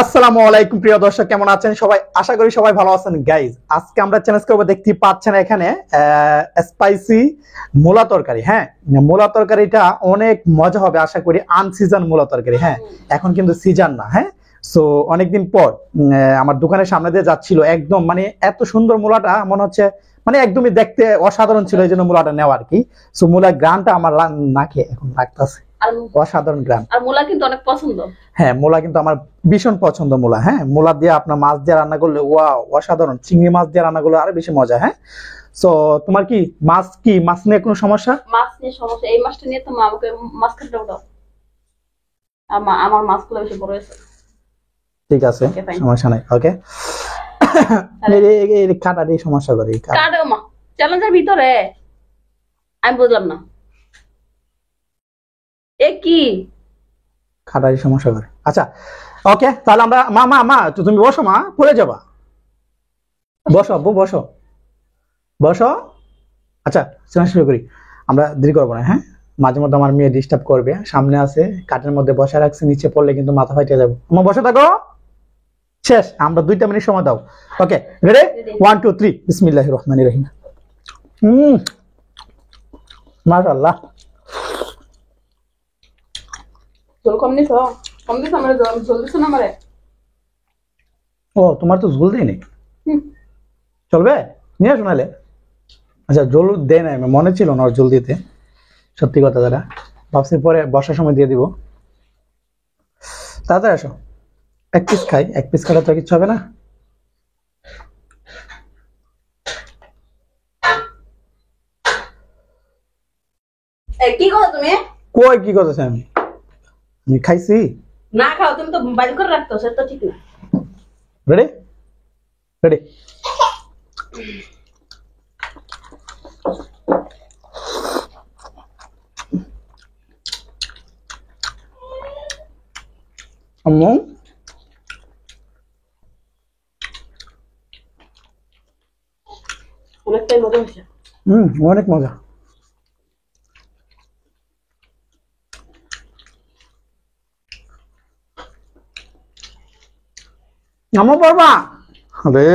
আসসালামু আলাইকুম প্রিয় দর্শক, কেমন আছেন সবাই? আশা করি সবাই ভালো আছেন। গাইজ, আজকে আমরা চ্যালেঞ্জ করবো, দেখতে পাচ্ছেন এখানে স্পাইসি মূলা তরকারি। হ্যাঁ, মূলা তরকারিটা অনেক মজা হবে আশা করি। আনসিজন মূলা তরকারি, হ্যাঁ, এখন কিন্তু সিজন না। হ্যাঁ, সো অনেকদিন পর আমার দোকানের সামনে দিয়ে যাচ্ছিল, একদম মানে এত সুন্দর মূলাটা মনে হচ্ছে, মানে একদমই দেখতে অসাধারণ ছিল, এই জন্য মূলাটা নেওয়া আর কি। সো মূলার গ্রানটা আমার নাকে এখন লাগতেছে, অসাধারণ গ্রাম। আর মূলা কিন্তু অনেক পছন্দ। হ্যাঁ, মূলা কিন্তু আমার ভীষণ পছন্দ। মূলা, হ্যাঁ, মূলা দিয়ে আপনার মাছ দিয়ে রান্না করলে ওয়াও, অসাধারণ। চিংড়ি মাছ দিয়ে রান্না করলে আরো বেশি মজা। হ্যাঁ, সো তোমার কি মাছ নিয়ে কোনো সমস্যা? মাছ নিয়ে সমস্যা, এই মাছটা নিয়ে তো মা আমাকে মাছ খেতে দাও। আমার মাছগুলো বেশি বড় হয়েছে। ঠিক আছে, সমস্যা নাই। ওকে, কাটা দিয়ে সমস্যা করে কাটো মা, চ্যালেঞ্জের ভিতরে আমি বুঝলাম না এ কি খাটারি সমস্যা করে। আচ্ছা, ওকে, তাহলে আমরা মা তুমি বসো, মা পড়ে যাবা। বসো আব্বু, বসো বসো। আচ্ছা, শুরু করি। আমরা দেরি করবো না। হ্যাঁ, মাঝে মধ্যে আমার মেয়ে ডিস্টার্ব করবে। সামনে আছে, কাঠের মধ্যে বসে রাখছে, নিচে পড়লে কিন্তু মাথা ফাইটে যাবো। আমার বসে থাকো, শেষ। আমরা 2 মিনিট সময় দাও। ওকে, রেডি? 1 2 3, বিসমিল্লাহির রহমানির রহিম। মাশাআল্লাহ। ঝোল কম দিছ? কম দিছ আমারে, ঝোল দিছ না আমারে? ও, তোমার তো ঝোল দেয়নি। চলবে, নিয়ে আসো নাহলে। আচ্ছা, ঝোল দেয় না, মনে ছিল না ঝোল দিতে, সত্যি কথা। দাদা ভাবছি পরে বসার সময় দিয়ে দিব। তাড়াতাড়ি আসো, 1 পিস খাই। 1 পিস খালে তো কিচ্ছু হবে না। কি করো তুমি? কই কি করতেছে? আমি খাইছি। না খাও, তুমি তো বাইর করে রাখতো, সেটা তো ঠিক না। Ready ready. আম্মু, অনেকটাই মজা হয়েছে। অনেক মজা। আম্মু পারবা? আরে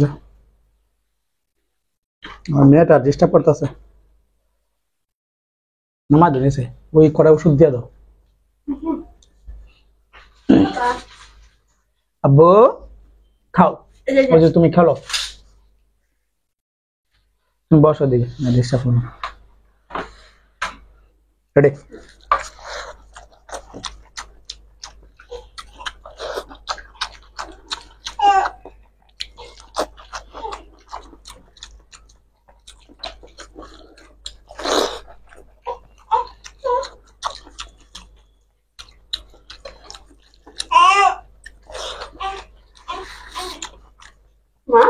যা, আমার মেয়েটা ডিস্টার্ব করতেছে। নামা দিয়েছে, ওই কড়া ওষুধ দিয়ে দাও। আব্বু খাও, ওই যে তুমি খেলো। তুমি বসো দিকে, ডিস্টার্ব করো না। রেডি? মা,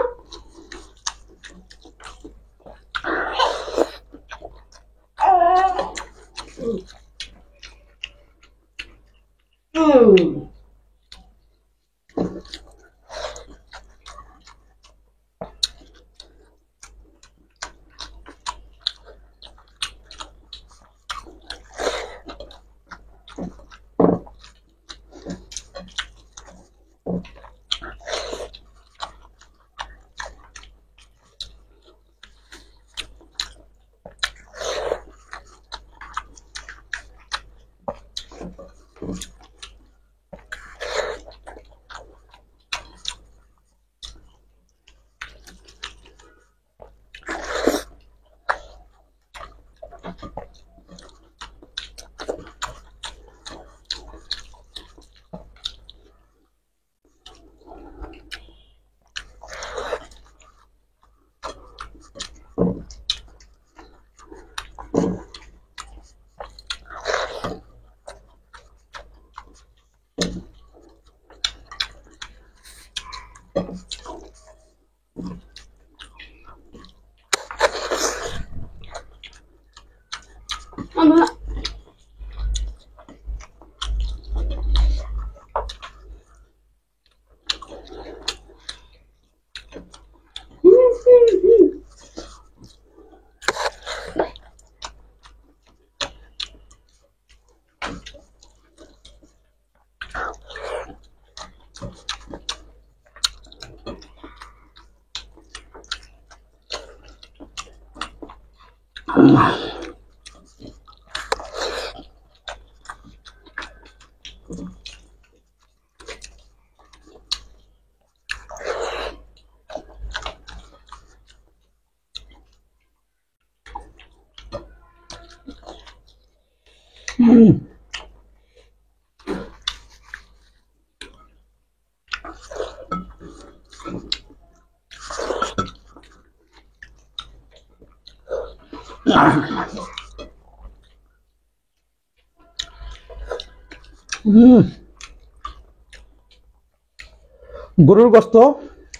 গরুর গোস্ত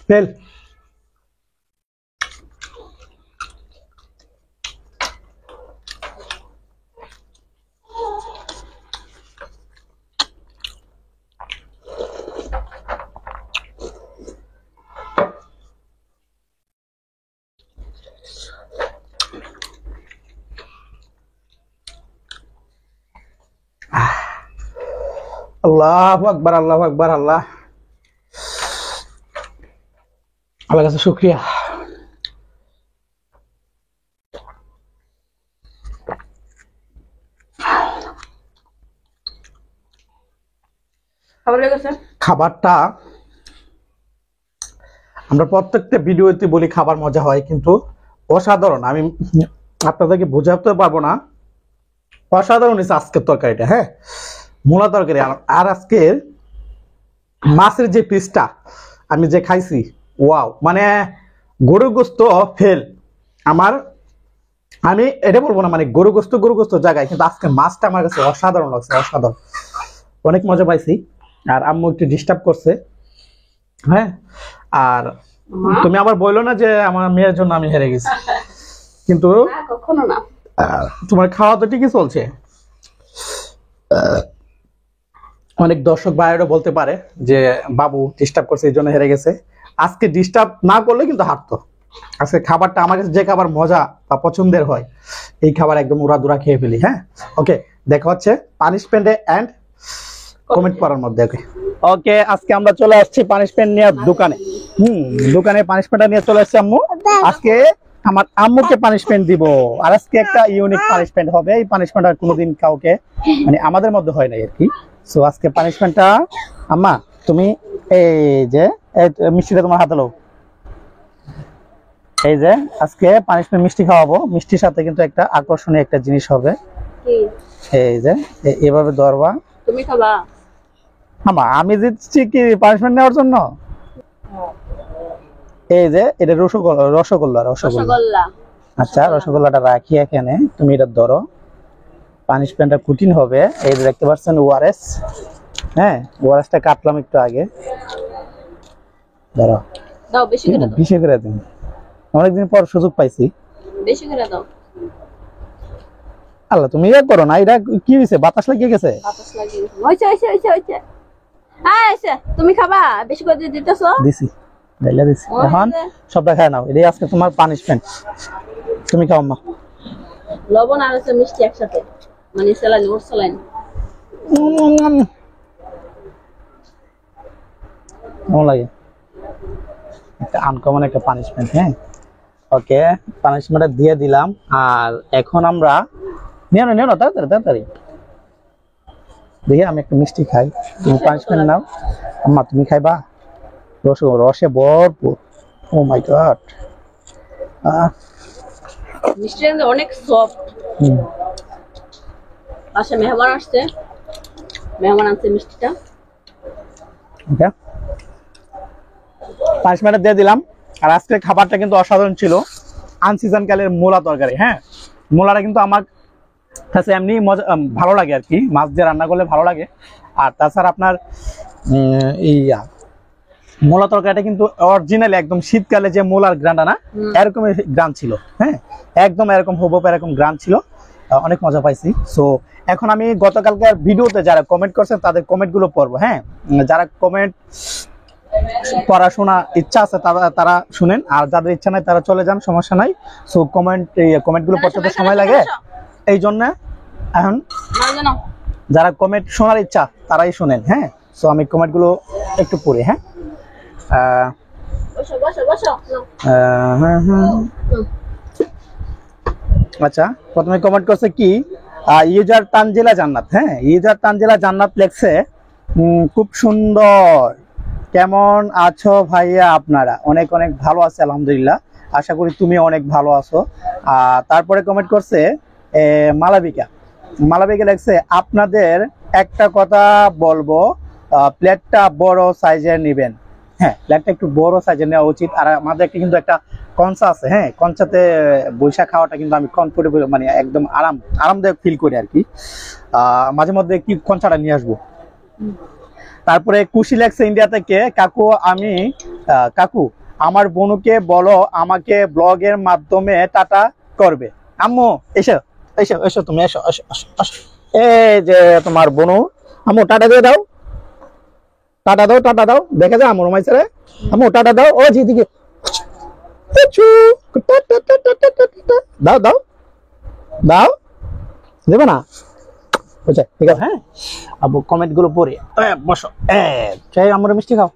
ফেল। আল্লাহু আকবার, আল্লাহু আকবার, আল্লাহ আল্লাহর কাছে শুকরিয়া। খাবার হয়ে গেছে? খাবারটা আমরা প্রত্যেকটা ভিডিওতে বলি খাবার মজা হয়, কিন্তু অসাধারণ। আমি আপনাদেরকে বোঝাতে পারবো না, অসাধারণ হয়েছে আজকের তরকারিটা। হ্যাঁ, মূলা তরকারি। আর আজকের মাছের যে পিসটা আমি যে খাইছি, ওয়াও, মানে গরুর গোস্ত ফেল আমার। আমি এটা বলবো না মানে গরু গোস্ত জায়গায়, কিন্তু আজকে মাছটা আমার কাছে অসাধারণ লাগছে, অসাধারণ, অনেক মজা পাইছি। আর আম্মু একটু ডিস্টার্ব করছে। হ্যাঁ, আর তুমি আবার বললো না যে আমার মেয়ের জন্য আমি হেরে গেছি, কিন্তু কখনো না। তোমার খাওয়া তো ঠিকই চলছে। অনেক দর্শক ভাইয়েরও বলতে পারে যে বাবু ডিস্টার্ব করছে এই জন্য হেরে গেছে। আজকে ডিস্টার্ব না করলে কিন্তু হারতো। আজকে খাবারটা আমার কাছে যে খাবার মজা বা পছন্দের হয়, এই খাবার একদম উড়াদুরা খেয়ে ফেলি। হ্যাঁ, ওকে, দেখা হচ্ছে পানিশমেন্টে এন্ড কমেন্ট করার মধ্যে। ওকে ওকে, আজকে আমরা চলে আসছি পানিশমেন্ট নিয়ে দোকানে। দোকানে পানিশমেন্টটা নিয়ে চলে আসছি আম্মু। আজকে আমার আম্মুকে পানিশমেন্ট দিব, আর আজকে একটা ইউনিক পানিশমেন্ট হবে। এই পানিশমেন্ট আর কোনোদিন কাউকে মানে আমাদের মধ্যে হয় না আর কি। সো আজকে পানিশমেন্টটা, আম্মা তুমি এই যে মিষ্টিটা তোমার হাতে লো। এই যে আজকে পানিশমেন্ট মিষ্টি খাওয়াবো, মিষ্টির সাথে কিন্তু একটা আকর্ষণীয় একটা জিনিস হবে। এই যে এভাবে ধরবা, তুমি খাবা? আম্মা আমি দিচ্ছি কি পানিশমেন্ট নেওয়ার জন্য? এই যে এটা রসগোল্লা। আচ্ছা, রসগোল্লাটা রাখি এখানে, তুমি এটা ধরো। পানিশমেন্টটা কঠিন হবে। এই যে দেখতে পাচ্ছেন ওআরএস। হ্যাঁ, ওআরএসটা কাটলাম একটু আগে। ধরো, দাও, বেশি করে দাও। বেশি করে দিন, অনেকদিন পর সুযোগ পাইছি। বেশি করে দাও। আল্লাহ, তুমি ইয়ে করো না, এটা কি হয়েছে? বাতাস লাগিয়ে গেছে। বাতাস লাগিয়ে গেছে। হইছে। আচ্ছা, তুমি খাবা? বেশি করে দিয়ে দিতেছো? দিছি, ডাইলা দিছি। এখন সবটা খায় নাও, এটাই আজকে তোমার পানিশমেন্ট। তুমি খাও মা। লবণ আর হচ্ছে মিষ্টি একসাথে, মানে স্যালাইন, ওর স্যালাইন। কেমন লাগে? একটা আনকমন একটা পানিশমেন্ট। হ্যাঁ, ওকে, পানিশমেন্টটা দিয়ে দিলাম। আর এখন আমরা নিও না তাড়াতাড়ি। দেখি আমি একটা মিষ্টি খাই, তুমি পানিশমেন্ট নাও। আম্মা তুমি খাইবা? রসে ভরপুর। ও মাই গড, মিষ্টিটা অনেক সফট। পাশে মেহমান আসছে, মেহমান আনছে মিষ্টিটা। ওকে, পানিশমেন্ট দিয়ে দিলাম। আর আজকের খাবারটা কিন্তু অসাধারণ ছিল, আনসিজন কালের মূলা তরকারি। হ্যাঁ, মূলাটা কিন্তু আমার কাছে এমনি মজা, ভালো লাগে আর কি, মাছ দিয়ে রান্না করলে ভালো লাগে। আর তাছাড়া আপনার এই মূলা তরকারিটা কিন্তু অরিজিনালি একদম শীতকালে যে মূলার গ্রানটা না, এরকমই গ্রান ছিল। হ্যাঁ, একদম এরকম হুবহু এরকম গ্রান ছিল, অনেক মজা পাইছি। সো এখন আমি গতকালকার ভিডিওতে যারা কমেন্ট করছেন তাদের কমেন্টগুলো পড়বো। হ্যাঁ, যারা কমেন্ট পড়াশোনা ইচ্ছা আছে তারা শুনেন, আর যাদের ইচ্ছা নাই তারা চলে যান, সমস্যা নাই। সো কমেন্টগুলো পড়তে তো সময় লাগে, এই জন্য এখন যারা কমেন্ট শোনার ইচ্ছা তারাই শুনেন। হ্যাঁ, সো আমি কমেন্টগুলো একটু পড়ি। হ্যাঁ, আচ্ছা, প্রথমে কমেন্ট করছে কি ইউজার তানজিলা জান্নাত। হ্যাঁ, ইউজার তানজিলা জান্নাত লেখছে খুব সুন্দর, কেমন আছো ভাইয়া আপনারা? অনেক অনেক ভালো আছে আলহামদুলিল্লাহ, আশা করি তুমি অনেক ভালো আছো। তারপরে কমেন্ট করছে মালাবিকা। মালাবিকা লেখছে আপনাদের একটা কথা বলবো, প্লেটটা বড় সাইজের নেবেন। হ্যাঁ, প্লেটটা একটু বড় সাইজের নেওয়া উচিত। আর আমাদের কিন্তু একটা কনসা আছে, হ্যাঁ, কনসাতে বৈশাখ খাওয়াটা কিন্তু আমি কমফোর্টেবল, মানে একদম আরামদায়ক ফিল করি আর কি। মাঝে মধ্যে কি কনসাটা নিয়ে আসবো। তারপরে কুশি লেখছে ইন্ডিয়া থেকে, কাকু আমার বোনকে বলো আমাকে ব্লগের মাধ্যমে টাটা করবে। আম্মু এসো এসো এসো, তুমি এসো এসো এসো এসো। এই যে তোমার বোনু, আম্মু টাটা দিয়ে দাও, টাটা দাও, টাটা দাও, দেখে যা আমার মাইছে রে। আম্মু টাটা দাও, ও জিদিকে দাও দাও দাও, দেবে না? বুঝছে, ঠিক আছে। হ্যাঁ, আবু কমেন্ট গুলো পড়ে বসো, চাই আমার মিষ্টি খাও।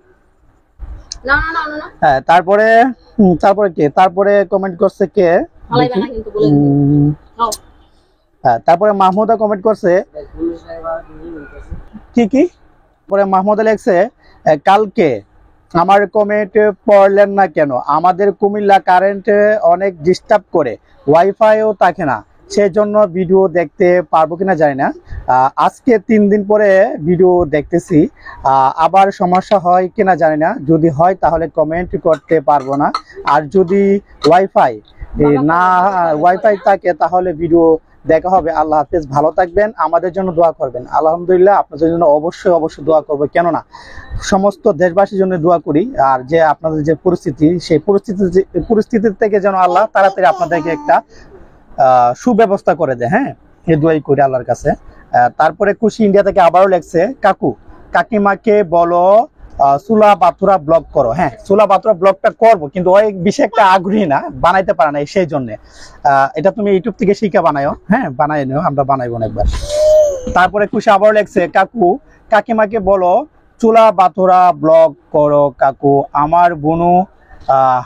না না না না, হ্যাঁ, তারপরে কে, তারপরে কমেন্ট করছে কে, হালাইবা না কিন্তু বলে নাও। হ্যাঁ, তারপরে মাহমুদা কমেন্ট করছে কি পরে মাহমুদা লেখছে কালকে আমার কমেন্ট পড়লেন না কেন? আমাদের কুমিল্লা কারেন্ট অনেক ডিস্টার্ব করে, ওয়াইফাইও থাকে না, সেজন্য ভিডিও দেখতে পারবো কিনা জানি না। আজকে 3 দিন পরে ভিডিও দেখতেছি, আবার সমস্যা হয় কিনা জানি না, যদি হয় তাহলে কমেন্ট করতে পারবো না, আর যদি ওয়াইফাই থাকে তাহলে ভিডিও দেখা হবে। আল্লাহ হাফেজ, ভালো থাকবেন, আমাদের জন্য দোয়া করবেন। আলহামদুলিল্লাহ, আপনাদের জন্য অবশ্যই অবশ্যই দোয়া করবো, কেননা সমস্ত দেশবাসীর জন্য দোয়া করি। আর যে আপনাদের যে পরিস্থিতি, সেই পরিস্থিতি থেকে যেন আল্লাহ তাড়াতাড়ি আপনাদেরকে একটা সুব্যবস্থা করে দেয়। হ্যাঁ, এই দোয়াই করি আল্লাহর কাছে। তারপরে খুশি ইন্ডিয়া থেকে আবারও লেখছে কাকিমাকে বলো চুলা বাতুরা ব্লগ করো। হ্যাঁ, চুলা বাতুরা ব্লগটা করবো, কিন্তু ওই বিষয়ে একটা আগ্রহী না, বানাইতে পারে না, সেই জন্য এটা তুমি ইউটিউব থেকে শিখে বানাও। হ্যাঁ, বানাই নিও, আমরা বানাইবো না একবার। তারপরে খুশি আবারও লেখছে কাকিমাকে বলো চুলা বাতুরা ব্লগ করো কাকু, আমার বোনু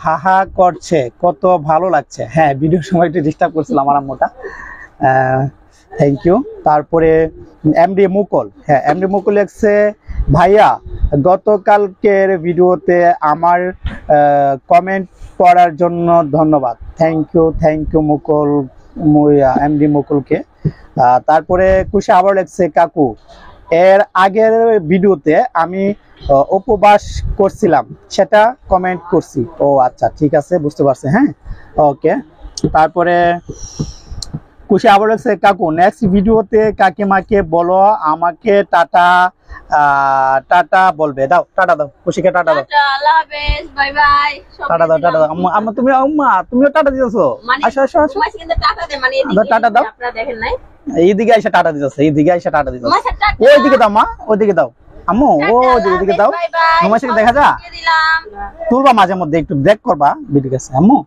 হাহা করছে, কত ভালো লাগছে। হ্যাঁ, ভিডিওর সময় একটু ডিস্টার্ব করছিলাম আমার আম্মুটা, থ্যাংক ইউ। তারপরে এমডি মুকুল, হ্যাঁ, এমডি মুকুল লেখছে ভাইয়া গতকালকের ভিডিওতে আমার কমেন্ট পড়ার জন্য ধন্যবাদ। থ্যাংক ইউ মুকুল, এমডি মুকুলকে। তারপরে খুশি আবার লেখছে কাকু এর আগের ভিডিওতে আমি উপবাস করছিলাম, সেটা কমেন্ট করছি। ও আচ্ছা, ঠিক আছে, বুঝতে পারছি। হ্যাঁ, ওকে। তারপরে খুশি আবার লাগছে কাকু নেক্সট ভিডিওতে কাকিমাকে বলো আমাকে টাটা টাটা বলবে। দাও, টাটা দাও, খুশিকে টাটা দাও। আল্লাহ হাফেজ, বাই বাই। টাটা দাও, টাটা দাও। আম্মা তুমিও টাটা দিতেছো? আসো আসো আসো, তোমার কিন্তু টাটা দে, মানে এদিকে টাটা দাও। আপনারা দেখেন নাই, এইদিকে এসে টাটা দিতেছে, এইদিকে এসে টাটা দিতেছে। মাসা টাটা, ওইদিকে দাও মা, ওইদিকে দাও আম্মু, ওইদিকে দাও। Bye bye. তোমার সাথে দেখা যা, দিলাম তুলবা মাঝে মধ্যে, একটু দেখ করবা ভিডিও কাছে আম্মু।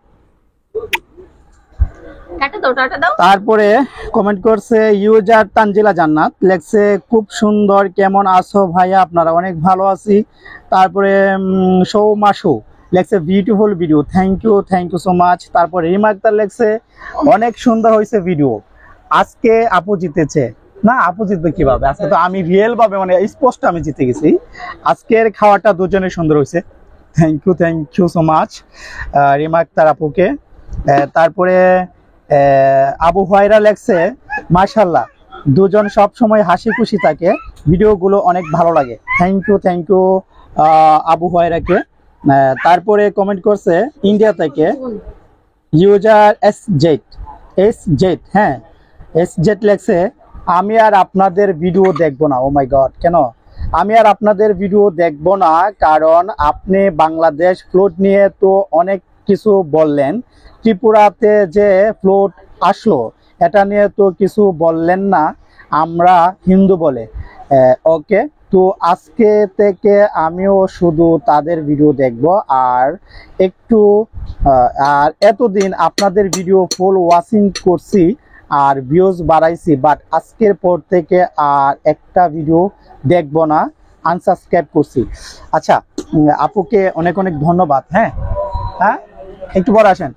টাটা দাও, টাটা দাও। তারপরে কমেন্ট করছে ইউজার তানজিলা জান্নাত, লেখছে খুব সুন্দর, কেমন আছো ভাইয়া আপনারা? অনেক ভালো আছি। তারপরে সৌমাসু লেখছে beautiful video, thank you so much. তারপরে রিমা আক্তার লেখছে অনেক সুন্দর হয়েছে ভিডিও, আজকে আপু জিতেছে। না, আপু জিতবে কিভাবে? আজকে তো আমি রিয়েল ভাবে, মানে স্পষ্ট আমি জিতে গেছি। আজকের খাওয়াটা দুজনে সুন্দর হয়েছে, thank you so much Rima Akter আপুকে। তারপরে আবু হুয়াইরা লেখছে মাশাআল্লাহ, দুজন সব সময় হাসি খুশি থাকে, ভিডিওগুলো অনেক ভালো লাগে। থ্যাংক ইউ আবু হুয়াইরাকে। তারপরে কমেন্ট করছে ইন্ডিয়া থেকে ইউজার এস জেড, হ্যাঁ, এস জেড লেখছে আমি আর আপনাদের ভিডিও দেখবো না। ও মাই গড, কেন? আমি আর আপনাদের ভিডিও দেখবো না কারণ আপনি বাংলাদেশ ফ্লুট নিয়ে তো অনেক কিছু বললেন, ত্রিপুরাতে যে ফ্লুট আসলো এটা নিয়ে তো কিছু বললেন না, আমরা হিন্দু বলে। ওকে, তো আজকে থেকে আমিও শুধু তাদের ভিডিও দেখব, আর এতদিন আপনাদের ভিডিও ফুল ওয়াচিং করছি আর ভিউজ বাড়াইছি, বাট আজকের পর থেকে আর একটা ভিডিও দেখব না, আনসাবস্ক্রাইব করছি। আচ্ছা, আপুকে অনেক অনেক ধন্যবাদ। হ্যাঁ, একটু পরে আসেন।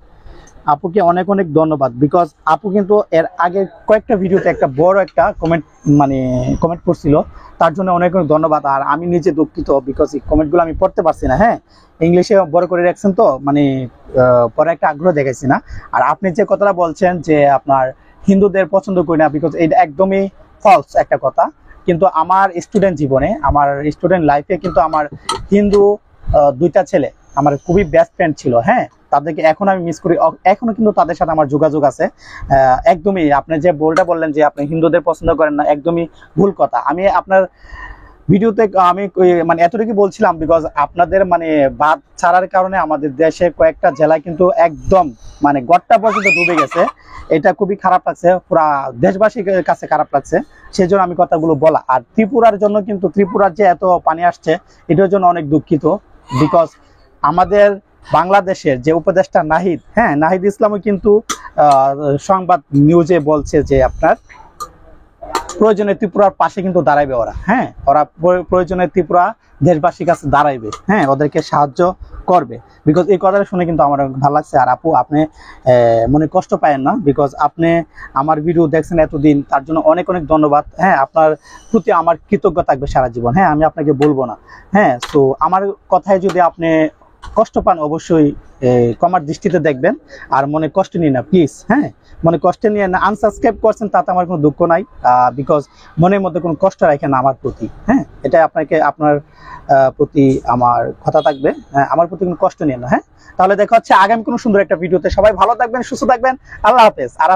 আপুকে অনেক অনেক ধন্যবাদ, বিকজ আপু কিন্তু এর আগে কয়েকটা ভিডিওতে একটা বড় একটা কমেন্ট করছিল, তার জন্য অনেক অনেক ধন্যবাদ। আর আমি নিজে দুঃখিত, বিকজ এই কমেন্টগুলো আমি পড়তে পারছি না। হ্যাঁ, ইংলিশে বড় করে রাখছেন তো পরে একটা আগ্রহ দেখাইছি না। আর আপনি যে কথাটা বলছেন যে আপনার হিন্দুদের পছন্দ করি না, বিকজ এটা একদমই ফলস একটা কথা। কিন্তু আমার স্টুডেন্ট জীবনে, আমার স্টুডেন্ট লাইফে কিন্তু আমার হিন্দু দুইটা ছেলে আমার খুবই বেস্ট ফ্রেন্ড ছিল। হ্যাঁ, তাদেরকে এখন আমি মিস করি, এখনো কিন্তু তাদের সাথে আমার যোগাযোগ আছে। একদমই আপনি যে বললেন যে আপনি হিন্দুদের পছন্দ করেন না, একদমই ভুল কথা। আমি আপনার ভিডিওতে আমি এতটুকু বলছিলাম, বিকজ আপনাদের বাদ ছাড়ার কারণে আমাদের দেশে কয়েকটা জেলায় কিন্তু একদম গড়টা পর্যন্ত ডুবে গেছে। এটা খুবই খারাপ লাগছে, পুরা দেশবাসীর কাছে খারাপ লাগছে, সেই জন্য আমি কথাগুলো বলা। আর ত্রিপুরার জন্য কিন্তু, ত্রিপুরার যে এত পানি আসছে এটার জন্য অনেক দুঃখিত, বিকজ আমাদের বাংলাদেশের যে উপদেষ্টা নাহিদ, হ্যাঁ, নাহিদ ইসলামও কিন্তু সংবাদ নিউজে বলছে যে আপনার প্রয়োজনে ত্রিপুরার পাশে কিন্তু দাঁড়াইবে ওরা। হ্যাঁ, ওরা প্রয়োজনে ত্রিপুরা দেশবাসীর কাছে দাঁড়াইবে, হ্যাঁ, ওদেরকে সাহায্য করবে। বিকজ এই কথাটা শুনে কিন্তু আমার ভালো লাগছে। আর আপু, আপনি মনে কষ্ট পায়েন না, বিকজ আপনি আমার ভিডিও দেখছেন এতদিন, তার জন্য অনেক অনেক ধন্যবাদ। হ্যাঁ, আপনার প্রতি আমার কৃতজ্ঞ থাকবে সারা জীবন। হ্যাঁ, আমি আপনাকে বলবো না। হ্যাঁ, তো আমার কথায় যদি আপনি কষ্ট পান, অবশ্যই কমার দৃষ্টিতে দেখবেন, আর মনে কষ্ট নিন না প্লিজ। হ্যাঁ, মনে কষ্ট নিয়ে না, আনসাবস্ক্রাইব করছেন তাতে আমার কোনো দুঃখ নাই, বিকজ মনের মধ্যে কোনো কষ্ট রাখেন না আমার প্রতি। হ্যাঁ, এটা আপনার প্রতি আমার কথা থাকবে। হ্যাঁ, আমার প্রতি কোনো কষ্ট নিয়ে না। হ্যাঁ, তাহলে দেখা হচ্ছে আগামী কোনো সুন্দর একটা ভিডিওতে। সবাই ভালো থাকবেন, সুস্থ থাকবেন, আল্লাহ হাফেজ। আর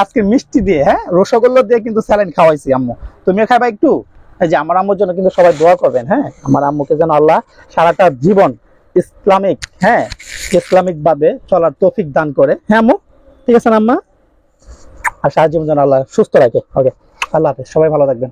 আজকে মিষ্টি দিয়ে, হ্যাঁ, রসগোল্লা দিয়ে কিন্তু স্যালাইন খাওয়াইছি আম্মু, তুমিও খাবা একটু। এই যে আমার আম্মুর জন্য কিন্তু সবাই দোয়া করবেন। হ্যাঁ, আমার আম্মুকে যেন আল্লাহ সারাটা জীবন ইসলামিক ভাবে চলার তৌফিক দান করে। হ্যাঁ আম্মু, ঠিক আছে না আম্মা? আর সারা জীবন যেন আল্লাহ সুস্থ রাখে। ওকে, আল্লাহ হাফেজ, সবাই ভালো থাকবেন।